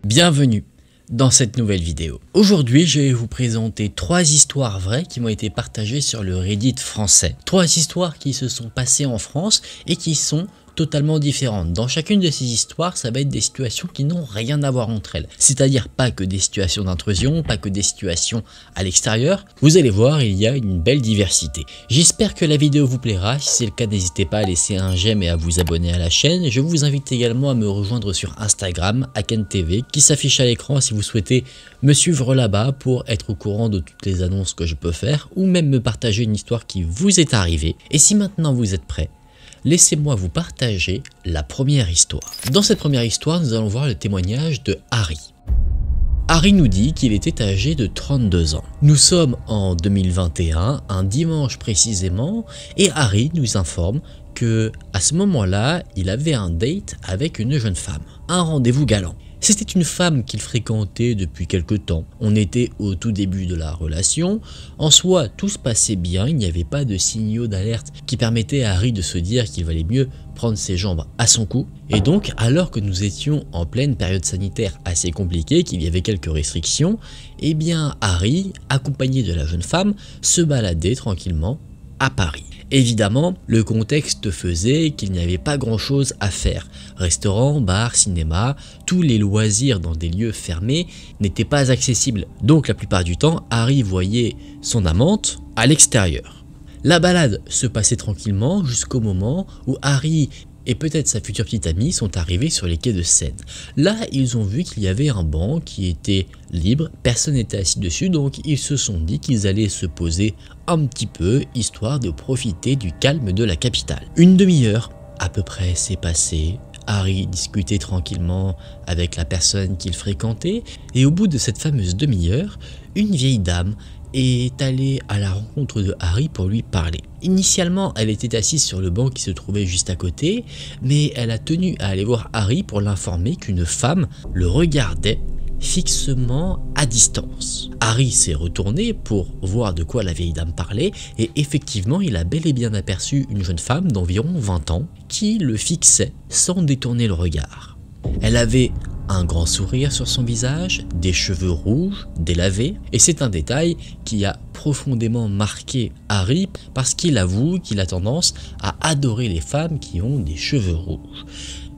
Bienvenue dans cette nouvelle vidéo. Aujourd'hui, je vais vous présenter 3 histoires vraies qui m'ont été partagées sur le Reddit français. 3 histoires qui se sont passées en France et qui sont totalement différentes. Dans chacune de ces histoires, ça va être des situations qui n'ont rien à voir entre elles. C'est-à-dire pas que des situations d'intrusion, pas que des situations à l'extérieur. Vous allez voir, il y a une belle diversité. J'espère que la vidéo vous plaira. Si c'est le cas, n'hésitez pas à laisser un j'aime et à vous abonner à la chaîne. Je vous invite également à me rejoindre sur Instagram, AkenTV, qui s'affiche à l'écran si vous souhaitez me suivre là-bas pour être au courant de toutes les annonces que je peux faire ou même me partager une histoire qui vous est arrivée. Et si maintenant vous êtes prêts, laissez-moi vous partager la première histoire. Dans cette première histoire, nous allons voir le témoignage de Harry. Harry nous dit qu'il était âgé de 32 ans. Nous sommes en 2021, un dimanche précisément, et Harry nous informe que à ce moment-là, il avait un date avec une jeune femme, un rendez-vous galant. C'était une femme qu'il fréquentait depuis quelque temps. On était au tout début de la relation. En soi, tout se passait bien, il n'y avait pas de signaux d'alerte qui permettaient à Harry de se dire qu'il valait mieux prendre ses jambes à son cou. Et donc, alors que nous étions en pleine période sanitaire assez compliquée, qu'il y avait quelques restrictions, eh bien Harry, accompagné de la jeune femme, se baladait tranquillement à Paris. Évidemment, le contexte faisait qu'il n'y avait pas grand chose à faire. Restaurants, bars, cinéma, tous les loisirs dans des lieux fermés n'étaient pas accessibles. Donc la plupart du temps, Harry voyait son amante à l'extérieur. La balade se passait tranquillement jusqu'au moment où Harry et peut-être sa future petite amie sont arrivés sur les quais de Seine. Là, ils ont vu qu'il y avait un banc qui était libre, personne n'était assis dessus, donc ils se sont dit qu'ils allaient se poser un petit peu, histoire de profiter du calme de la capitale. Une demi-heure à peu près s'est passée. Harry discutait tranquillement avec la personne qu'il fréquentait, et au bout de cette fameuse demi-heure, une vieille dame est allée à la rencontre de Harry pour lui parler. Initialement, elle était assise sur le banc qui se trouvait juste à côté, mais elle a tenu à aller voir Harry pour l'informer qu'une femme le regardait fixement à distance. Harry s'est retourné pour voir de quoi la vieille dame parlait, et effectivement, il a bel et bien aperçu une jeune femme d'environ 20 ans qui le fixait sans détourner le regard. Elle avait un grand sourire sur son visage, des cheveux rouges, délavés, et c'est un détail qui a profondément marqué Harry parce qu'il avoue qu'il a tendance à adorer les femmes qui ont des cheveux rouges.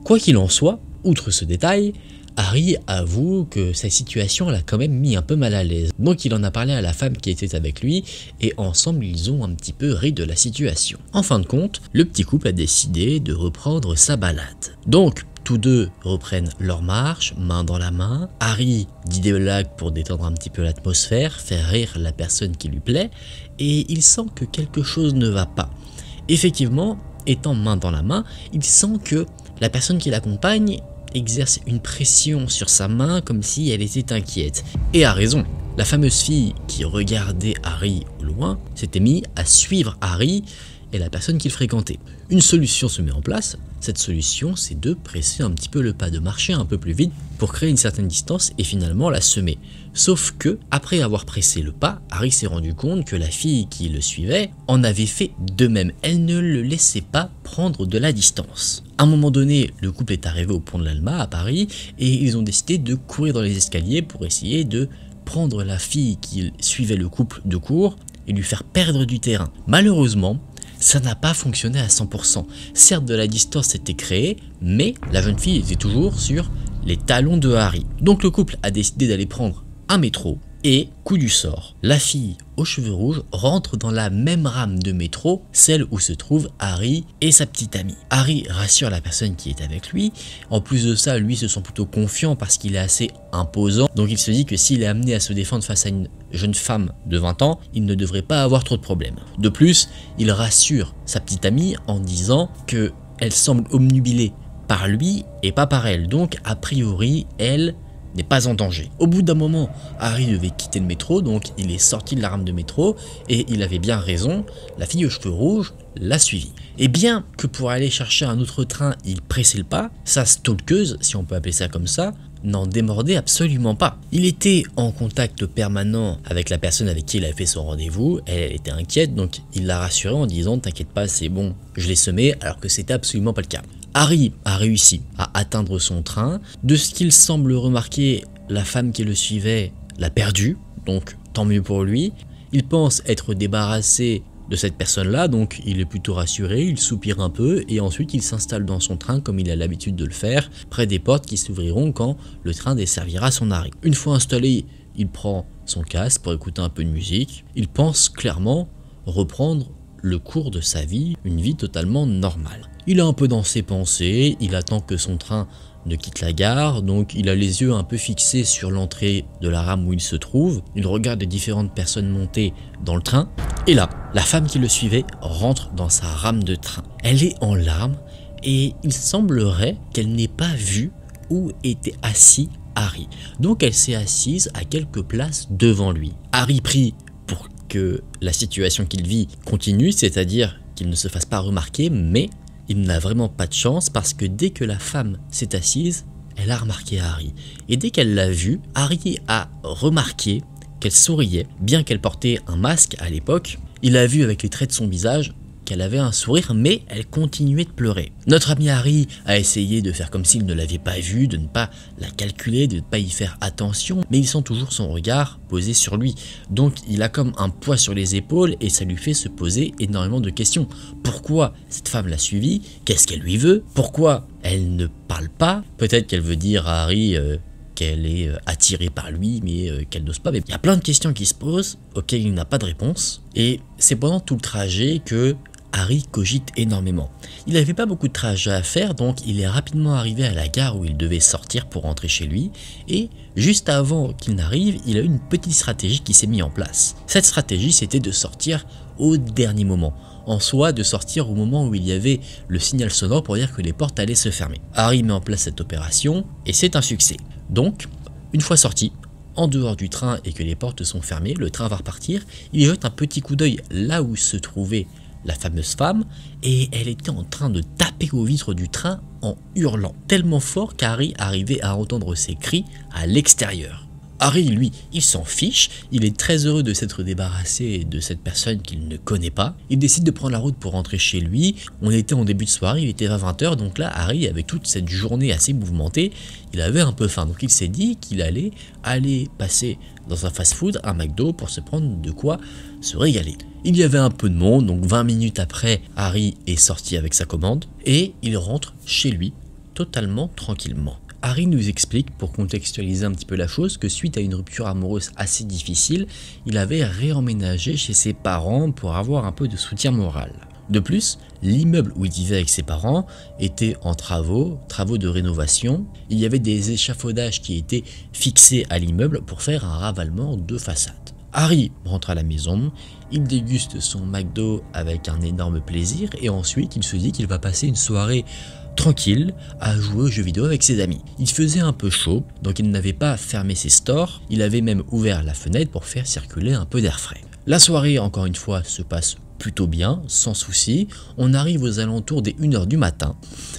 Quoi qu'il en soit, outre ce détail, Harry avoue que sa situation l'a quand même mis un peu mal à l'aise. Donc il en a parlé à la femme qui était avec lui et ensemble ils ont un petit peu ri de la situation. En fin de compte, le petit couple a décidé de reprendre sa balade. Donc tous deux reprennent leur marche, main dans la main. Harry dit des blagues pour détendre un petit peu l'atmosphère, faire rire la personne qui lui plaît, et il sent que quelque chose ne va pas. Effectivement, étant main dans la main, il sent que la personne qui l'accompagne exerce une pression sur sa main comme si elle était inquiète. Et a raison. La fameuse fille qui regardait Harry au loin s'était mise à suivre Harry et la personne qu'il fréquentait. Une solution se met en place. Cette solution, c'est de presser un petit peu le pas, de marcher un peu plus vite pour créer une certaine distance et finalement la semer. Sauf que, après avoir pressé le pas, Harry s'est rendu compte que la fille qui le suivait en avait fait de même. Elle ne le laissait pas prendre de la distance. À un moment donné, le couple est arrivé au pont de l'Alma à Paris et ils ont décidé de courir dans les escaliers pour essayer de prendre la fille qui suivait le couple de court et lui faire perdre du terrain. Malheureusement, ça n'a pas fonctionné à 100%. Certes, de la distance s'était créée, mais la jeune fille était toujours sur les talons de Harry. Donc le couple a décidé d'aller prendre un métro et, coup du sort, la fille aux cheveux rouges rentre dans la même rame de métro, celle où se trouvent Harry et sa petite amie. Harry rassure la personne qui est avec lui. En plus de ça, lui se sent plutôt confiant parce qu'il est assez imposant. Donc il se dit que s'il est amené à se défendre face à une jeune femme de 20 ans, il ne devrait pas avoir trop de problèmes. De plus, il rassure sa petite amie en disant qu'elle semble obnubilée par lui et pas par elle. Donc a priori, elle n'est pas en danger. Au bout d'un moment, Harry devait quitter le métro, donc il est sorti de la rame de métro et il avait bien raison, la fille aux cheveux rouges l'a suivi. Et bien que pour aller chercher un autre train, il pressait le pas, sa stalkeuse, si on peut appeler ça comme ça, n'en démordait absolument pas. Il était en contact permanent avec la personne avec qui il avait fait son rendez-vous, elle était inquiète, donc il l'a rassurée en disant « T'inquiète pas, c'est bon, je l'ai semé », alors que c'était absolument pas le cas. Harry a réussi à atteindre son train. De ce qu'il semble remarquer, la femme qui le suivait l'a perdu, donc tant mieux pour lui. Il pense être débarrassé de cette personne-là, donc il est plutôt rassuré, il soupire un peu et ensuite il s'installe dans son train comme il a l'habitude de le faire, près des portes qui s'ouvriront quand le train desservira son arrêt. Une fois installé, il prend son casque pour écouter un peu de musique. Il pense clairement reprendre le cours de sa vie, une vie totalement normale. Il est un peu dans ses pensées, il attend que son train ne quitte la gare, donc il a les yeux un peu fixés sur l'entrée de la rame où il se trouve. Il regarde les différentes personnes montées dans le train, et là, la femme qui le suivait rentre dans sa rame de train. Elle est en larmes, et il semblerait qu'elle n'ait pas vu où était assis Harry. Donc elle s'est assise à quelques places devant lui. Harry prie pour que la situation qu'il vit continue, c'est-à-dire qu'il ne se fasse pas remarquer, mais il n'a vraiment pas de chance parce que dès que la femme s'est assise, elle a remarqué Harry. Et dès qu'elle l'a vu, Harry a remarqué qu'elle souriait, bien qu'elle portait un masque à l'époque. Il a vu avec les traits de son visage qu'elle avait un sourire, mais elle continuait de pleurer. Notre ami Harry a essayé de faire comme s'il ne l'avait pas vue, de ne pas la calculer, de ne pas y faire attention, mais il sent toujours son regard posé sur lui. Donc il a comme un poids sur les épaules et ça lui fait se poser énormément de questions. Pourquoi cette femme l'a suivi? Qu'est-ce qu'elle lui veut? Pourquoi elle ne parle pas? Peut-être qu'elle veut dire à Harry qu'elle est attirée par lui, mais qu'elle n'ose pas. Mais il y a plein de questions qui se posent, auxquelles il n'a pas de réponse. Et c'est pendant tout le trajet que Harry cogite énormément. Il n'avait pas beaucoup de trajet à faire, donc il est rapidement arrivé à la gare où il devait sortir pour rentrer chez lui, et juste avant qu'il n'arrive, il a eu une petite stratégie qui s'est mise en place. Cette stratégie, c'était de sortir au dernier moment. En soi, de sortir au moment où il y avait le signal sonore pour dire que les portes allaient se fermer. Harry met en place cette opération, et c'est un succès. Donc, une fois sorti, en dehors du train et que les portes sont fermées, le train va repartir, il jette un petit coup d'œil là où se trouvait la fameuse femme, et elle était en train de taper aux vitres du train en hurlant, tellement fort qu'Harry arrivait à entendre ses cris à l'extérieur. Harry, lui, il s'en fiche, il est très heureux de s'être débarrassé de cette personne qu'il ne connaît pas. Il décide de prendre la route pour rentrer chez lui. On était en début de soirée, il était à 20 h, donc là, Harry, avec toute cette journée assez mouvementée, il avait un peu faim. Donc il s'est dit qu'il allait aller passer dans un fast-food, un McDo, pour se prendre de quoi se régaler. Il y avait un peu de monde, donc 20 minutes après, Harry est sorti avec sa commande, et il rentre chez lui, totalement tranquillement. Harry nous explique, pour contextualiser un petit peu la chose, que suite à une rupture amoureuse assez difficile, il avait réemménagé chez ses parents pour avoir un peu de soutien moral. De plus, l'immeuble où il vivait avec ses parents était en travaux de rénovation. Il y avait des échafaudages qui étaient fixés à l'immeuble pour faire un ravalement de façade. Harry rentre à la maison, il déguste son McDo avec un énorme plaisir et ensuite il se dit qu'il va passer une soirée tranquille à jouer aux jeux vidéo avec ses amis. Il faisait un peu chaud, donc il n'avait pas fermé ses stores, il avait même ouvert la fenêtre pour faire circuler un peu d'air frais. La soirée, encore une fois, se passe plutôt bien, sans souci. On arrive aux alentours des 1 h du matin.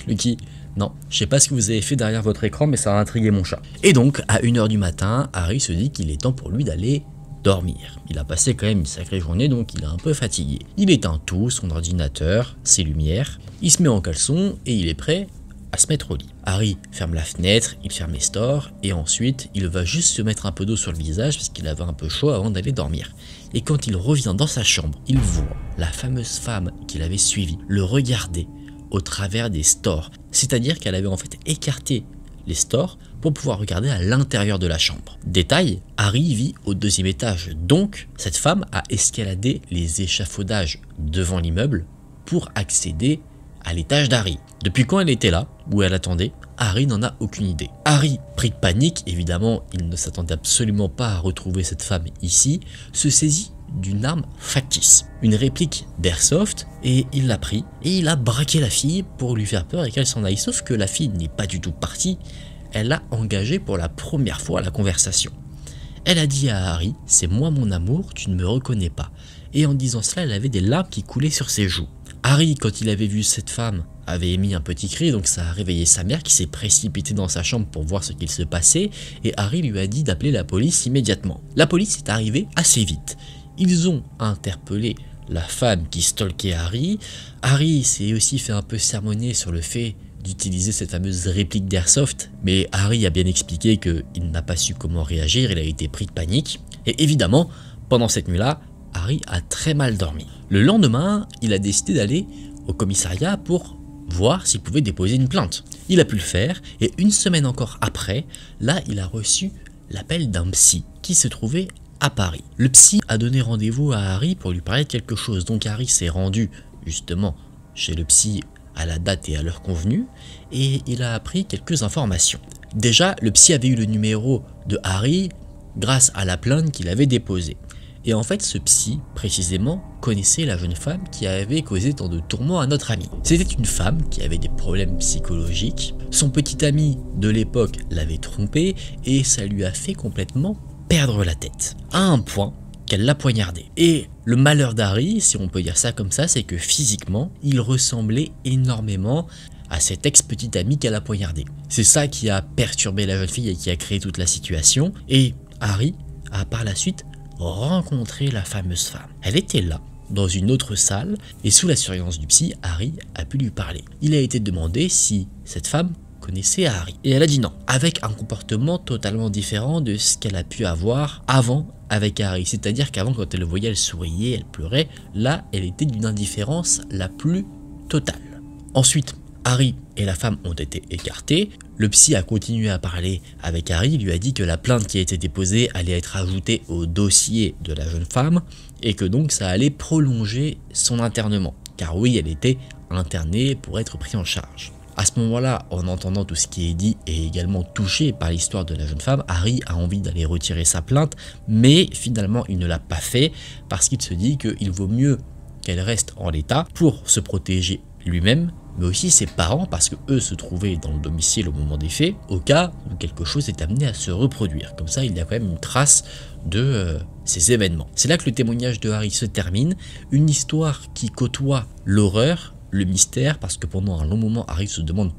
Lucky, non, je sais pas ce que vous avez fait derrière votre écran, mais ça a intrigué mon chat. Et donc, à 1 h du matin, Harry se dit qu'il est temps pour lui d'aller dormir. Il a passé quand même une sacrée journée, donc il est un peu fatigué. Il éteint tout, son ordinateur, ses lumières, il se met en caleçon et il est prêt à se mettre au lit. Harry ferme la fenêtre, il ferme les stores et ensuite il va juste se mettre un peu d'eau sur le visage parce qu'il avait un peu chaud avant d'aller dormir. Et quand il revient dans sa chambre, il voit la fameuse femme qu'il avait suivie le regarder au travers des stores. C'est-à-dire qu'elle avait en fait écarté les stores pour pouvoir regarder à l'intérieur de la chambre. Détail, Harry vit au 2e étage, donc cette femme a escaladé les échafaudages devant l'immeuble pour accéder à l'étage d'Harry. Depuis quand elle était là, où elle attendait, Harry n'en a aucune idée. Harry, pris de panique, évidemment il ne s'attendait absolument pas à retrouver cette femme ici, se saisit d'une arme factice, une réplique d'Airsoft, et il l'a pris et il a braqué la fille pour lui faire peur et qu'elle s'en aille. Sauf que la fille n'est pas du tout partie, elle a engagé pour la première fois la conversation. Elle a dit à Harry, c'est moi mon amour, tu ne me reconnais pas. Et en disant cela, elle avait des larmes qui coulaient sur ses joues. Harry, quand il avait vu cette femme avait émis un petit cri, donc ça a réveillé sa mère qui s'est précipitée dans sa chambre pour voir ce qu'il se passait, et Harry lui a dit d'appeler la police immédiatement. La police est arrivée assez vite. Ils ont interpellé la femme qui stalkait Harry. Harry s'est aussi fait un peu sermonner sur le fait d'utiliser cette fameuse réplique d'Airsoft, mais Harry a bien expliqué qu'il n'a pas su comment réagir, il a été pris de panique, et évidemment, pendant cette nuit-là, Harry a très mal dormi. Le lendemain, il a décidé d'aller au commissariat pour voir s'il pouvait déposer une plainte. Il a pu le faire, et une semaine encore après, là, il a reçu l'appel d'un psy qui se trouvait à Paris. Le psy a donné rendez-vous à Harry pour lui parler de quelque chose, donc Harry s'est rendu justement chez le psy à la date et à l'heure convenue, et il a appris quelques informations. Déjà, le psy avait eu le numéro de Harry grâce à la plainte qu'il avait déposée. Et en fait, ce psy, précisément, connaissait la jeune femme qui avait causé tant de tourments à notre ami. C'était une femme qui avait des problèmes psychologiques. Son petit ami de l'époque l'avait trompé et ça lui a fait complètement perdre la tête. À un point qu'elle l'a poignardé. Et le malheur d'Harry, si on peut dire ça comme ça, c'est que physiquement, il ressemblait énormément à cet ex-petit ami qu'elle a poignardé. C'est ça qui a perturbé la jeune fille et qui a créé toute la situation. Et Harry a par la suite rencontré la fameuse femme. Elle était là, dans une autre salle, et sous la surveillance du psy, Harry a pu lui parler. Il a été demandé si cette femme connaissait Harry. Et elle a dit non, avec un comportement totalement différent de ce qu'elle a pu avoir avant avec Harry. C'est-à-dire qu'avant, quand elle le voyait, elle souriait, elle pleurait. Là, elle était d'une indifférence la plus totale. Ensuite, Harry et la femme ont été écartés. Le psy a continué à parler avec Harry, il lui a dit que la plainte qui a été déposée allait être ajoutée au dossier de la jeune femme et que donc ça allait prolonger son internement. Car oui, elle était internée pour être prise en charge. À ce moment-là, en entendant tout ce qui est dit et également touché par l'histoire de la jeune femme, Harry a envie d'aller retirer sa plainte, mais finalement il ne l'a pas fait parce qu'il se dit qu'il vaut mieux qu'elle reste en l'état pour se protéger lui-même, mais aussi ses parents parce que eux se trouvaient dans le domicile au moment des faits, au cas où quelque chose est amené à se reproduire. Comme ça, il y a quand même une trace de ces événements. C'est là que le témoignage de Harry se termine, une histoire qui côtoie l'horreur, le mystère, parce que pendant un long moment, Harry se demande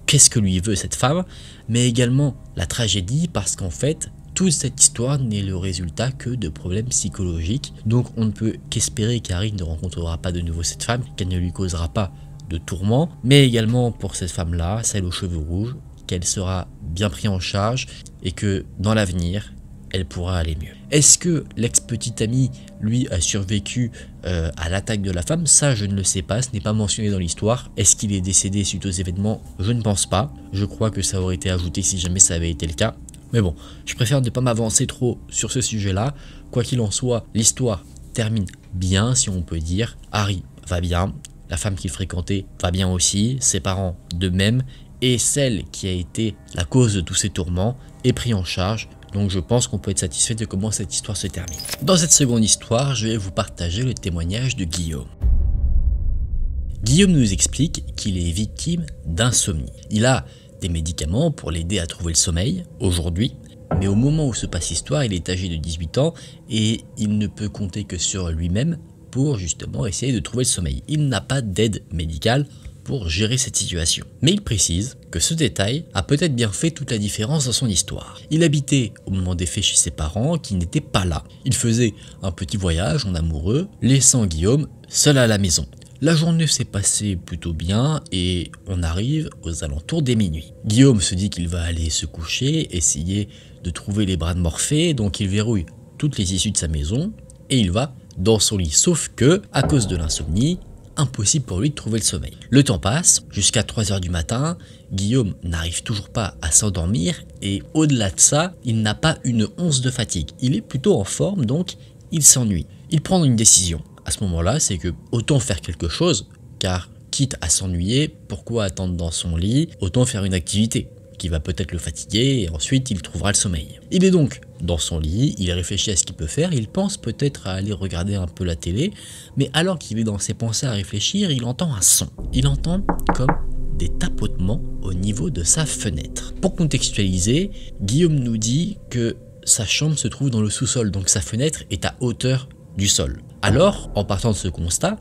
qu'est-ce que lui veut cette femme, mais également la tragédie, parce qu'en fait, toute cette histoire n'est le résultat que de problèmes psychologiques. Donc on ne peut qu'espérer qu'Harry ne rencontrera pas de nouveau cette femme, qu'elle ne lui causera pas de tourments, mais également pour cette femme-là, celle aux cheveux rouges, qu'elle sera bien prise en charge et que dans l'avenir, elle pourra aller mieux. Est-ce que l'ex-petit ami, lui, a survécu à l'attaque de la femme? Ça, je ne le sais pas, ce n'est pas mentionné dans l'histoire. Est-ce qu'il est décédé suite aux événements? Je ne pense pas. Je crois que ça aurait été ajouté si jamais ça avait été le cas. Mais bon, je préfère ne pas m'avancer trop sur ce sujet-là. Quoi qu'il en soit, l'histoire termine bien, si on peut dire. Harry va bien, la femme qu'il fréquentait va bien aussi, ses parents de même, et celle qui a été la cause de tous ces tourments est prise en charge. Donc je pense qu'on peut être satisfait de comment cette histoire se termine. Dans cette seconde histoire, je vais vous partager le témoignage de Guillaume. Guillaume nous explique qu'il est victime d'insomnie. Il a des médicaments pour l'aider à trouver le sommeil aujourd'hui, mais au moment où se passe l'histoire, il est âgé de 18 ans et il ne peut compter que sur lui-même pour justement essayer de trouver le sommeil. Il n'a pas d'aide médicale pour gérer cette situation. Mais il précise que ce détail a peut-être bien fait toute la différence dans son histoire. Il habitait au moment des faits chez ses parents qui n'étaient pas là. Il faisait un petit voyage en amoureux, laissant Guillaume seul à la maison. La journée s'est passée plutôt bien et on arrive aux alentours des minuit. Guillaume se dit qu'il va aller se coucher, essayer de trouver les bras de Morphée, donc il verrouille toutes les issues de sa maison et il va dans son lit. Sauf que, à cause de l'insomnie, impossible pour lui de trouver le sommeil. Le temps passe, jusqu'à 3 h du matin, Guillaume n'arrive toujours pas à s'endormir et au-delà de ça, il n'a pas une once de fatigue. Il est plutôt en forme, donc il s'ennuie. Il prend une décision. À ce moment-là, c'est que autant faire quelque chose, car quitte à s'ennuyer, pourquoi attendre dans son lit? Autant faire une activité qui va peut-être le fatiguer et ensuite il trouvera le sommeil. Il est donc dans son lit, il réfléchit à ce qu'il peut faire, il pense peut-être à aller regarder un peu la télé, mais alors qu'il est dans ses pensées à réfléchir, il entend un son. Il entend comme des tapotements au niveau de sa fenêtre. Pour contextualiser, Guillaume nous dit que sa chambre se trouve dans le sous-sol, donc sa fenêtre est à hauteur du sol. Alors, en partant de ce constat,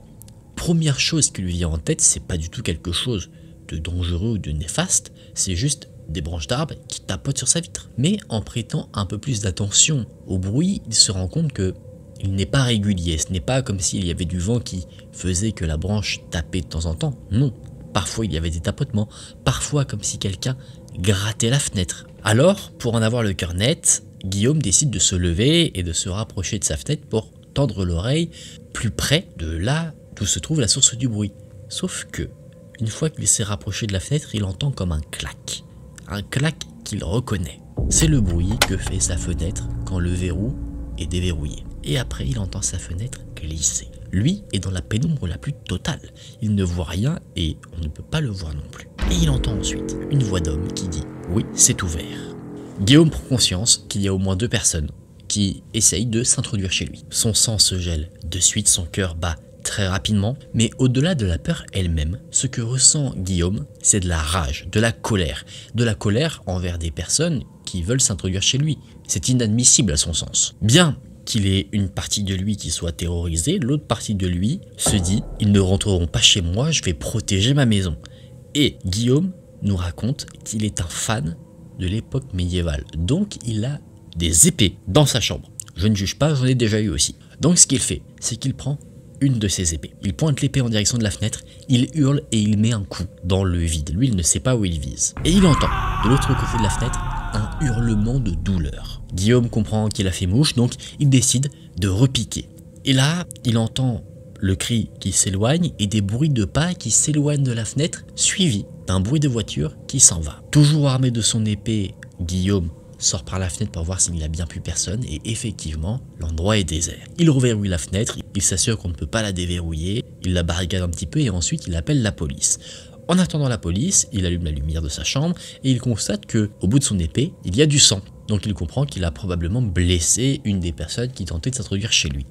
Première chose qui lui vient en tête, c'est pas du tout quelque chose de dangereux ou de néfaste, c'est juste des branches d'arbres qui tapotent sur sa vitre. Mais en prêtant un peu plus d'attention au bruit, il se rend compte que il n'est pas régulier. Ce n'est pas comme s'il y avait du vent qui faisait que la branche tapait de temps en temps. Non, parfois il y avait des tapotements, parfois comme si quelqu'un grattait la fenêtre. Alors, pour en avoir le cœur net, Guillaume décide de se lever et de se rapprocher de sa fenêtre pour tendre l'oreille plus près de là d'où se trouve la source du bruit. Sauf que, une fois qu'il s'est rapproché de la fenêtre, il entend comme un clac qu'il reconnaît. C'est le bruit que fait sa fenêtre quand le verrou est déverrouillé. Et après, il entend sa fenêtre glisser. Lui est dans la pénombre la plus totale. Il ne voit rien et on ne peut pas le voir non plus. Et il entend ensuite une voix d'homme qui dit « Oui, c'est ouvert ». Guillaume prend conscience qu'il y a au moins 2 personnes qui essayent de s'introduire chez lui. Son sang se gèle de suite, son cœur bat très rapidement, mais au-delà de la peur elle-même, ce que ressent Guillaume, c'est de la rage, de la colère envers des personnes qui veulent s'introduire chez lui. C'est inadmissible à son sens. Bien qu'il ait une partie de lui qui soit terrorisée, l'autre partie de lui se dit « Ils ne rentreront pas chez moi, je vais protéger ma maison ». Et Guillaume nous raconte qu'il est un fan de l'époque médiévale, donc il a des épées dans sa chambre. Je ne juge pas, j'en ai déjà eu aussi. Donc ce qu'il fait, c'est qu'il prend une de ses épées. Il pointe l'épée en direction de la fenêtre, il hurle et il met un coup dans le vide. Lui, il ne sait pas où il vise. Et il entend, de l'autre côté de la fenêtre, un hurlement de douleur. Guillaume comprend qu'il a fait mouche, donc il décide de repiquer. Et là, il entend le cri qui s'éloigne et des bruits de pas qui s'éloignent de la fenêtre, suivis d'un bruit de voiture qui s'en va. Toujours armé de son épée, Guillaume sort par la fenêtre pour voir s'il n'y a bien plus personne et effectivement, l'endroit est désert. Il reverrouille la fenêtre, il s'assure qu'on ne peut pas la déverrouiller, il la barricade un petit peu et ensuite il appelle la police. En attendant la police, il allume la lumière de sa chambre et il constate que, au bout de son épée, il y a du sang. Donc il comprend qu'il a probablement blessé une des personnes qui tentait de s'introduire chez lui.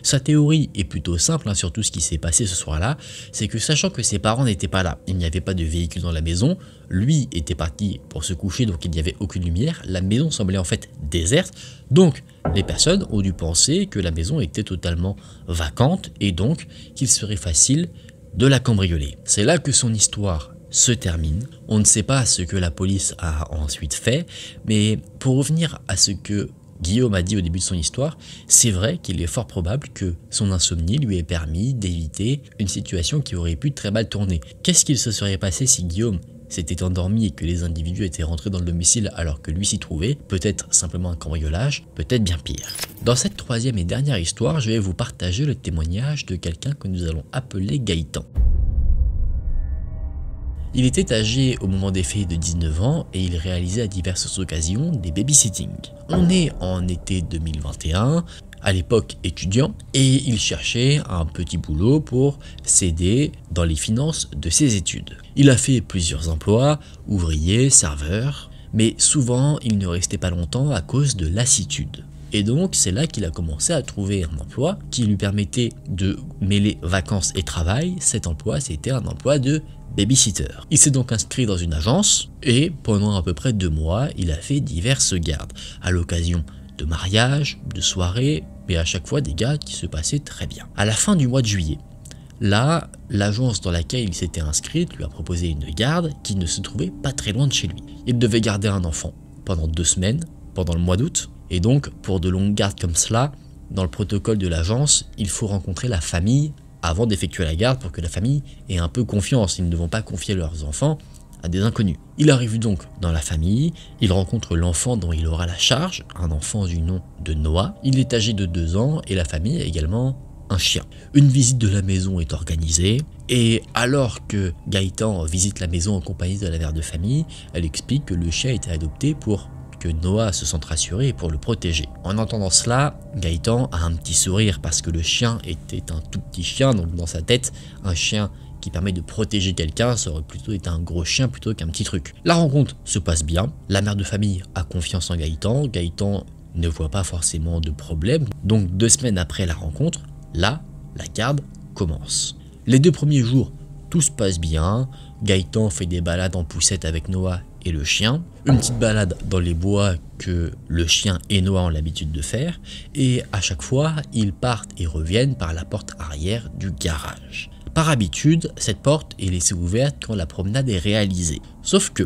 Sa théorie est plutôt simple, sur tout ce qui s'est passé ce soir-là, c'est que sachant que ses parents n'étaient pas là, il n'y avait pas de véhicule dans la maison, lui était parti pour se coucher donc il n'y avait aucune lumière, la maison semblait en fait déserte, donc les personnes ont dû penser que la maison était totalement vacante et donc qu'il serait facile de la cambrioler. C'est là que son histoire se termine. On ne sait pas ce que la police a ensuite fait, mais pour revenir à ce que Guillaume a dit au début de son histoire, c'est vrai qu'il est fort probable que son insomnie lui ait permis d'éviter une situation qui aurait pu très mal tourner. Qu'est-ce qu'il se serait passé si Guillaume s'était endormi et que les individus étaient rentrés dans le domicile alors que lui s'y trouvait? Peut-être simplement un cambriolage, peut-être bien pire. Dans cette troisième et dernière histoire, je vais vous partager le témoignage de quelqu'un que nous allons appeler Gaëtan. Il était âgé au moment des faits de 19 ans et il réalisait à diverses occasions des babysitting. On est en été 2021, à l'époque étudiant, et il cherchait un petit boulot pour s'aider dans les finances de ses études. Il a fait plusieurs emplois, ouvrier, serveur, mais souvent il ne restait pas longtemps à cause de lassitude. Et donc c'est là qu'il a commencé à trouver un emploi qui lui permettait de mêler vacances et travail. Cet emploi, c'était un emploi de babysitter. Il s'est donc inscrit dans une agence et pendant à peu près 2 mois, il a fait diverses gardes à l'occasion de mariages, de soirées, mais à chaque fois des gardes qui se passaient très bien. À la fin du mois de juillet, là, l'agence dans laquelle il s'était inscrit lui a proposé une garde qui ne se trouvait pas très loin de chez lui. Il devait garder un enfant pendant 2 semaines, pendant le mois d'août, et donc pour de longues gardes comme cela, dans le protocole de l'agence, il faut rencontrer la famille avant d'effectuer la garde pour que la famille ait un peu confiance. Ils ne vont pas confier leurs enfants à des inconnus. Il arrive donc dans la famille, il rencontre l'enfant dont il aura la charge, un enfant du nom de Noah. Il est âgé de 2 ans et la famille a également un chien. Une visite de la maison est organisée et alors que Gaëtan visite la maison en compagnie de la mère de famille, elle explique que le chien a été adopté pour que Noah se sente rassuré et pour le protéger. En entendant cela, Gaëtan a un petit sourire parce que le chien était un tout petit chien, donc dans sa tête, un chien qui permet de protéger quelqu'un, ça aurait plutôt été un gros chien plutôt qu'un petit truc. La rencontre se passe bien, la mère de famille a confiance en Gaëtan, Gaëtan ne voit pas forcément de problème, donc 2 semaines après la rencontre, là, la garde commence. Les 2 premiers jours, tout se passe bien, Gaëtan fait des balades en poussette avec Noah et le chien, une petite balade dans les bois que le chien et Noah ont l'habitude de faire, et à chaque fois, ils partent et reviennent par la porte arrière du garage. Par habitude, cette porte est laissée ouverte quand la promenade est réalisée. Sauf que,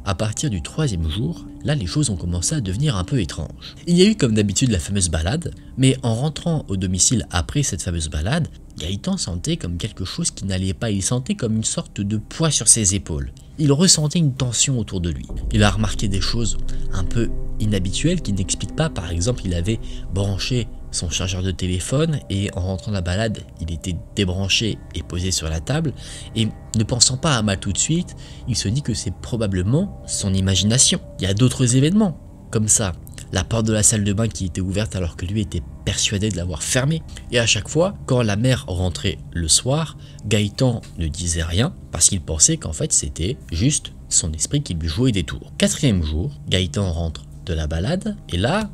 à partir du 3e jour, là les choses ont commencé à devenir un peu étranges. Il y a eu comme d'habitude la fameuse balade, mais en rentrant au domicile après cette fameuse balade, Gaëtan sentait comme quelque chose qui n'allait pas, il sentait comme une sorte de poids sur ses épaules. Il ressentait une tension autour de lui. Il a remarqué des choses un peu inhabituelles qui n'expliquent pas. Par exemple, il avait branché son chargeur de téléphone et en rentrant de la balade, il était débranché et posé sur la table. Et ne pensant pas à mal tout de suite, il se dit que c'est probablement son imagination. Il y a d'autres événements comme ça. La porte de la salle de bain qui était ouverte alors que lui était persuadé de l'avoir fermée. Et à chaque fois, quand la mère rentrait le soir, Gaëtan ne disait rien parce qu'il pensait qu'en fait c'était juste son esprit qui lui jouait des tours. 4e jour, Gaëtan rentre de la balade et là,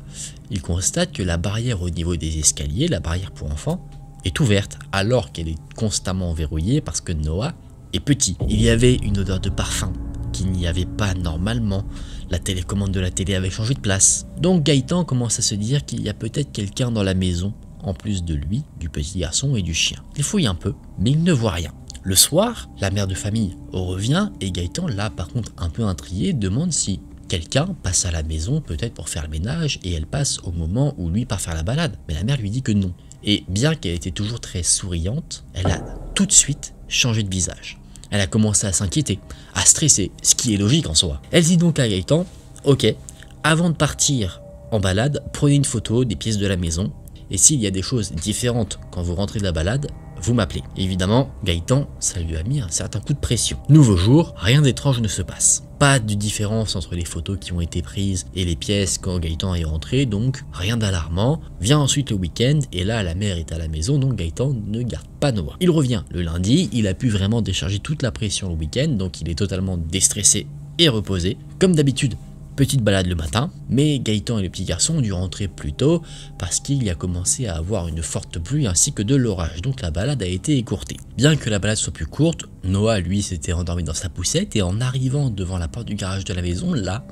il constate que la barrière au niveau des escaliers, la barrière pour enfants, est ouverte alors qu'elle est constamment verrouillée parce que Noah est petit. Il y avait une odeur de parfum qu'il n'y avait pas normalement. La télécommande de la télé avait changé de place. Donc Gaëtan commence à se dire qu'il y a peut-être quelqu'un dans la maison, en plus de lui, du petit garçon et du chien. Il fouille un peu, mais il ne voit rien. Le soir, la mère de famille revient et Gaëtan, là par contre un peu intrigué, demande si quelqu'un passe à la maison peut-être pour faire le ménage et elle passe au moment où lui part faire la balade. Mais la mère lui dit que non. Et bien qu'elle était toujours très souriante, elle a tout de suite changé de visage. Elle a commencé à s'inquiéter, à stresser, ce qui est logique en soi. Elle dit donc à Gaëtan, ok, avant de partir en balade, prenez une photo des pièces de la maison, et s'il y a des choses différentes quand vous rentrez de la balade, vous m'appelez. Évidemment, Gaëtan, ça lui a mis un certain coup de pression. Nouveau jour, rien d'étrange ne se passe. Pas de différence entre les photos qui ont été prises et les pièces quand Gaëtan est rentré, donc rien d'alarmant. Vient ensuite le week-end, et là la mère est à la maison, donc Gaëtan ne garde pas Noah. Il revient le lundi, il a pu vraiment décharger toute la pression le week-end, donc il est totalement déstressé et reposé. Comme d'habitude, petite balade le matin, mais Gaëtan et le petit garçon ont dû rentrer plus tôt parce qu'il y a commencé à avoir une forte pluie ainsi que de l'orage, donc la balade a été écourtée. Bien que la balade soit plus courte, Noah lui s'était endormi dans sa poussette et en arrivant devant la porte du garage de la maison, là,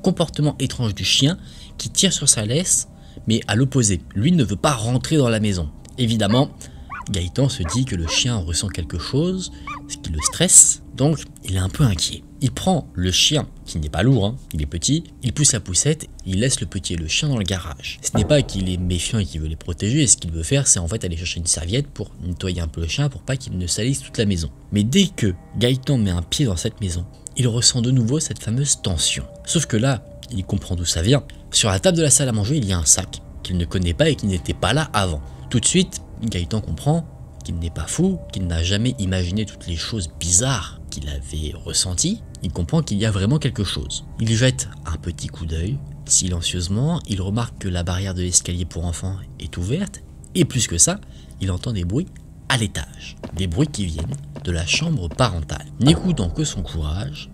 comportement étrange du chien qui tire sur sa laisse, mais à l'opposé, lui ne veut pas rentrer dans la maison. Évidemment, Gaëtan se dit que le chien ressent quelque chose, ce qui le stresse, donc il est un peu inquiet. Il prend le chien, qui n'est pas lourd, hein, il est petit, il pousse la poussette, il laisse le petit et le chien dans le garage. Ce n'est pas qu'il est méfiant et qu'il veut les protéger, et ce qu'il veut faire, c'est en fait aller chercher une serviette pour nettoyer un peu le chien pour pas qu'il ne salisse toute la maison. Mais dès que Gaëtan met un pied dans cette maison, il ressent de nouveau cette fameuse tension. Sauf que là, il comprend d'où ça vient. Sur la table de la salle à manger, il y a un sac qu'il ne connaît pas et qui n'était pas là avant. Tout de suite, Gaëtan comprend qu'il n'est pas fou, qu'il n'a jamais imaginé toutes les choses bizarres qu'il avait ressenties. Il comprend qu'il y a vraiment quelque chose. Il jette un petit coup d'œil. Silencieusement, il remarque que la barrière de l'escalier pour enfants est ouverte. Et plus que ça, il entend des bruits à l'étage. Des bruits qui viennent de la chambre parentale. N'écoutant que son courage,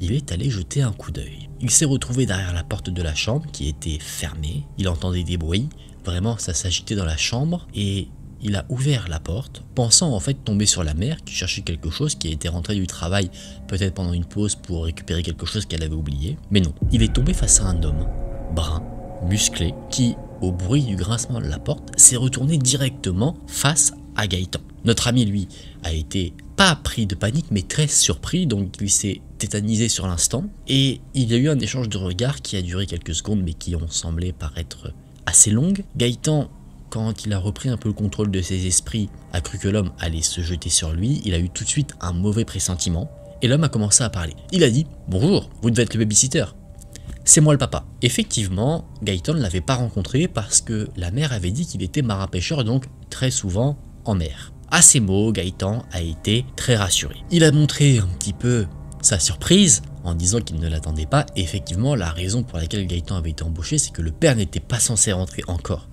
il est allé jeter un coup d'œil. Il s'est retrouvé derrière la porte de la chambre qui était fermée. Il entendait des bruits. Vraiment, ça s'agitait dans la chambre et il a ouvert la porte, pensant en fait tomber sur la mère qui cherchait quelque chose, qui était rentrée du travail peut-être pendant une pause pour récupérer quelque chose qu'elle avait oublié. Mais non, il est tombé face à un homme, brun, musclé, qui, au bruit du grincement de la porte, s'est retourné directement face à Gaëtan. Notre ami, lui, a été pas pris de panique, mais très surpris, donc il s'est tétanisé sur l'instant, et il y a eu un échange de regards qui a duré quelques secondes, mais qui ont semblé paraître assez longues. Gaëtan, quand il a repris un peu le contrôle de ses esprits, a cru que l'homme allait se jeter sur lui, il a eu tout de suite un mauvais pressentiment, et l'homme a commencé à parler. Il a dit « Bonjour, vous devez être le babysitter. C'est moi le papa. » Effectivement, Gaëtan ne l'avait pas rencontré parce que la mère avait dit qu'il était marin-pêcheur, donc très souvent en mer. À ces mots, Gaëtan a été très rassuré. Il a montré un petit peu sa surprise en disant qu'il ne l'attendait pas. Et effectivement, la raison pour laquelle Gaëtan avait été embauché, c'est que le père n'était pas censé rentrer encore.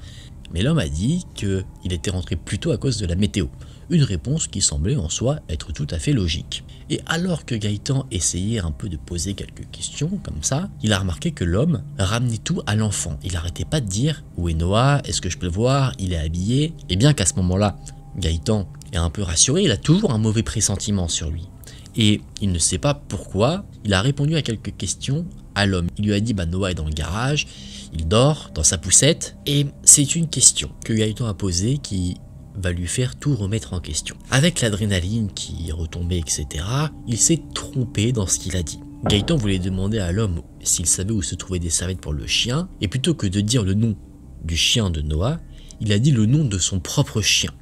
Mais l'homme a dit qu'il était rentré plus tôt à cause de la météo. Une réponse qui semblait en soi être tout à fait logique. Et alors que Gaëtan essayait un peu de poser quelques questions comme ça, il a remarqué que l'homme ramenait tout à l'enfant. Il n'arrêtait pas de dire « Où est Noah? Est-ce que je peux le voir? Il est habillé ?» Et bien qu'à ce moment-là, Gaëtan est un peu rassuré, il a toujours un mauvais pressentiment sur lui. Et il ne sait pas pourquoi, il a répondu à quelques questions à l'homme. Il lui a dit « Noah est dans le garage, il dort dans sa poussette. » Et c'est une question que Gaëtan a posée qui va lui faire tout remettre en question. Avec l'adrénaline qui est retombée, etc., il s'est trompé dans ce qu'il a dit. Gaëtan voulait demander à l'homme s'il savait où se trouvaient des serviettes pour le chien, et plutôt que de dire le nom du chien de Noah, il a dit le nom de son propre chien.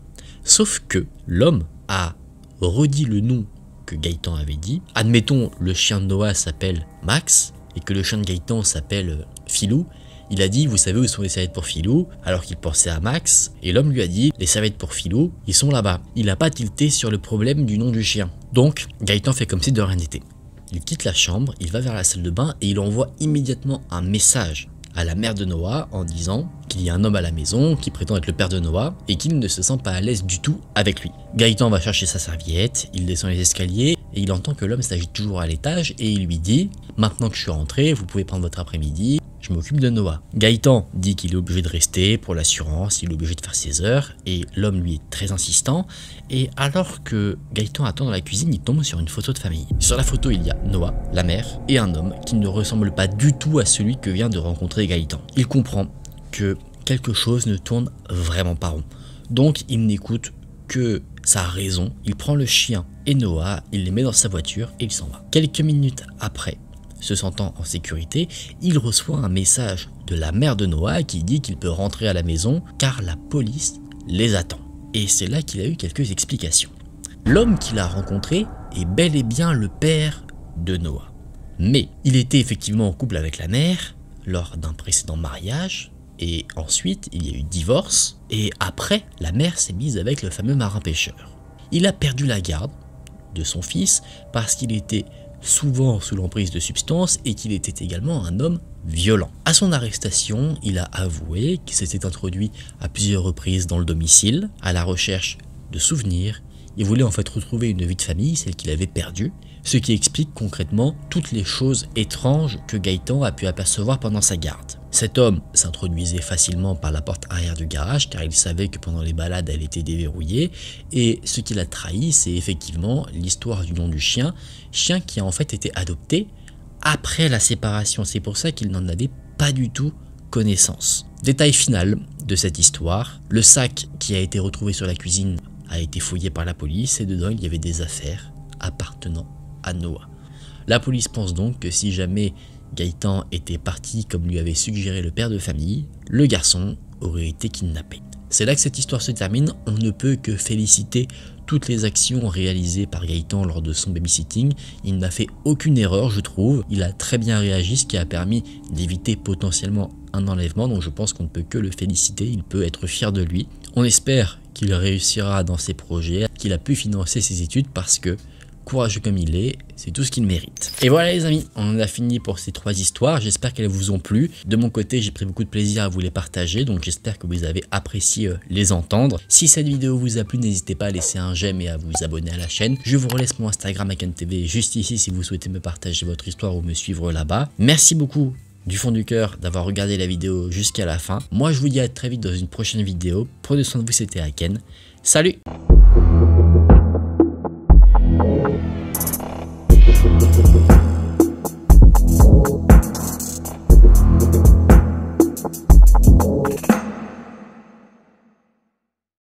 Sauf que l'homme a redit le nom que Gaëtan avait dit. Admettons, le chien de Noah s'appelle Max, et que le chien de Gaëtan s'appelle Philou. Il a dit, vous savez où sont les serviettes pour Philou, alors qu'il pensait à Max, et l'homme lui a dit, les serviettes pour Philou, ils sont là-bas. Il n'a pas tilté sur le problème du nom du chien. Donc, Gaëtan fait comme si de rien n'était. Il quitte la chambre, il va vers la salle de bain et il envoie immédiatement un message à la mère de Noah en disant qu'il y a un homme à la maison qui prétend être le père de Noah et qu'il ne se sent pas à l'aise du tout avec lui. Gaëtan va chercher sa serviette, il descend les escaliers et il entend que l'homme s'agite toujours à l'étage et il lui dit « Maintenant que je suis rentré, vous pouvez prendre votre après-midi, je m'occupe de Noah ». Gaëtan dit qu'il est obligé de rester pour l'assurance, il est obligé de faire ses heures et l'homme lui est très insistant. Et alors que Gaëtan attend dans la cuisine, il tombe sur une photo de famille. Sur la photo, il y a Noah, la mère, et un homme qui ne ressemble pas du tout à celui que vient de rencontrer Gaëtan. Il comprend que quelque chose ne tourne vraiment pas rond. Donc il n'écoute que sa raison, il prend le chien et Noah, il les met dans sa voiture et il s'en va. Quelques minutes après, se sentant en sécurité, il reçoit un message de la mère de Noah qui dit qu'il peut rentrer à la maison car la police les attend. Et c'est là qu'il a eu quelques explications. L'homme qu'il a rencontré est bel et bien le père de Noah. Mais il était effectivement en couple avec la mère lors d'un précédent mariage, et ensuite il y a eu divorce, et après la mère s'est mise avec le fameux marin-pêcheur. Il a perdu la garde de son fils parce qu'il était souvent sous l'emprise de substances et qu'il était également un homme violent. À son arrestation, il a avoué qu'il s'était introduit à plusieurs reprises dans le domicile à la recherche de souvenirs. Il voulait en fait retrouver une vie de famille, celle qu'il avait perdue, ce qui explique concrètement toutes les choses étranges que Gaëtan a pu apercevoir pendant sa garde. Cet homme s'introduisait facilement par la porte arrière du garage car il savait que pendant les balades elle était déverrouillée, et ce qui l'a trahi, c'est effectivement l'histoire du nom du chien qui a en fait été adopté après la séparation. C'est pour ça qu'il n'en avait pas du tout connaissance. Détail final de cette histoire, le sac qui a été retrouvé sur la cuisine a été fouillé par la police et dedans il y avait des affaires appartenant à Noah. La police pense donc que si jamais Gaëtan était parti comme lui avait suggéré le père de famille, le garçon aurait été kidnappé. C'est là que cette histoire se termine. On ne peut que féliciter toutes les actions réalisées par Gaëtan lors de son babysitting. Il n'a fait aucune erreur, je trouve. Il a très bien réagi, ce qui a permis d'éviter potentiellement un enlèvement. Donc je pense qu'on ne peut que le féliciter. Il peut être fier de lui. On espère qu'il réussira dans ses projets, qu'il a pu financer ses études parce que, courageux comme il est, c'est tout ce qu'il mérite. Et voilà les amis, on a fini pour ces 3 histoires, j'espère qu'elles vous ont plu. De mon côté, j'ai pris beaucoup de plaisir à vous les partager, donc j'espère que vous avez apprécié les entendre. Si cette vidéo vous a plu, n'hésitez pas à laisser un j'aime et à vous abonner à la chaîne. Je vous relaisse mon Instagram AkenTV juste ici si vous souhaitez me partager votre histoire ou me suivre là-bas. Merci beaucoup du fond du cœur d'avoir regardé la vidéo jusqu'à la fin. Moi je vous dis à très vite dans une prochaine vidéo. Prenez soin de vous, c'était Aken. Salut!